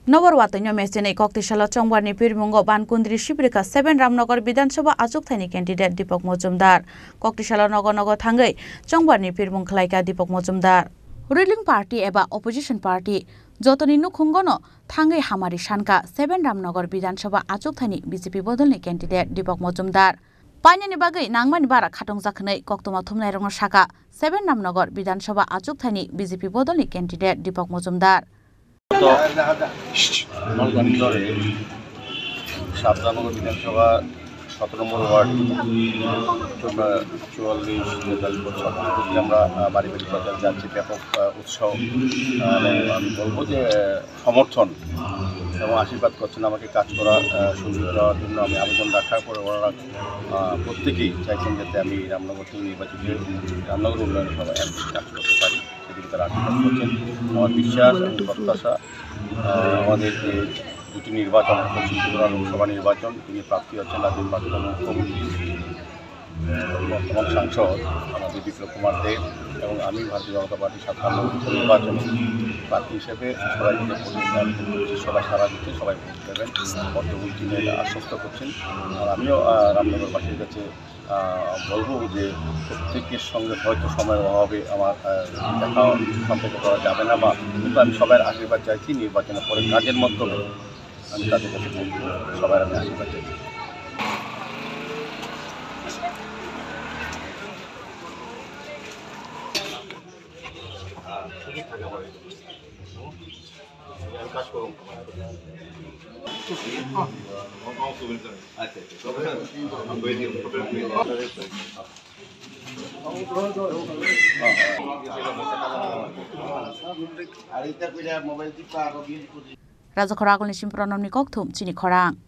नवरवातैनो मेसेनै कक्तिशाला चंगबारनि पिरमुंगो बानकुंद्रि शिबिरका 7 रामनगर विधानसभा आजुकथाइनि candidate दीपक मजुमदार कक्तिशाला नगर नगर थांगै चंगबारनि पिरमुं खलायका दीपक Majumdar ruling party एबा opposition party जतनि नुखुंगनो थांगै हामारि सानका 7 Ramnagar विधानसभा आजुकथाइनि BJP बदलनि candidate दीपक मजुमदार पाइनानि बागै नांमानि बारा खाटं जाखनै कक्तमा थुमनाय रंग शाखा 7 रामनगर विधानसभा आजुकथाइनि बीजेपी बदलनि कैंडिडेट दीपक मजुमदार নলগঞ্জরে সাবধানগর বিধানসভা 17 নম্বর ওয়ার্ড 44 করতে আমরা বাড়ি বাড়ি প্রচার যাচ্ছি ব্যাপক উৎসাহ আমি বলবো যে সমর্থন এবং আশীর্বাদ করছেন আমাকে কাজ করা সুযোগ দেওয়ার জন্য আমি আবেদন রাখার পরে ওনারা প্রত্যেকেই চাইছেন যাতে আমি রামনগর থেকে নির্বাচিত রামনগর উন্নয়ন সভায় কাজ করতে পারি সেদিকে তারা আশীর্বাদ করছেন আমার বিশ্বাস এবং প্রত্যাশা আমাদের যে দুটি নির্বাচন পশ্চিম ত্রিপুরা লোকসভা নির্বাচন তিনি প্রার্থী হচ্ছেন রাজ্যের প্রাক্তন মুখ্যমন্ত্রী বর্তমান সাংসদ আমাদের বিপ্লব কুমার দেব এবং আমি ভারতীয় জনতা পার্টি 57 নির্বাচনে প্রার্থী হিসেবে সবাই সারা দিতে সবাই ভোট দেবেন বর্তমান তিনি আশ্বস্ত করছেন আর আমিও রামনগরবাসীর কাছে বলবো যে প্রত্যেকের সঙ্গে হয়তো সময়ের অভাবে আমার দেখা সম্পর্ক করা যাবে না বা কিন্তু আমি সবার আশীর্বাদ চাইছি নির্বাচনের পরে কাজের মাধ্যমে আমি তাদের কাছে সবার আমি আশীর্বাদ চাইছি Raja Khoragolni Simpranamni Kokthum Chini Khorang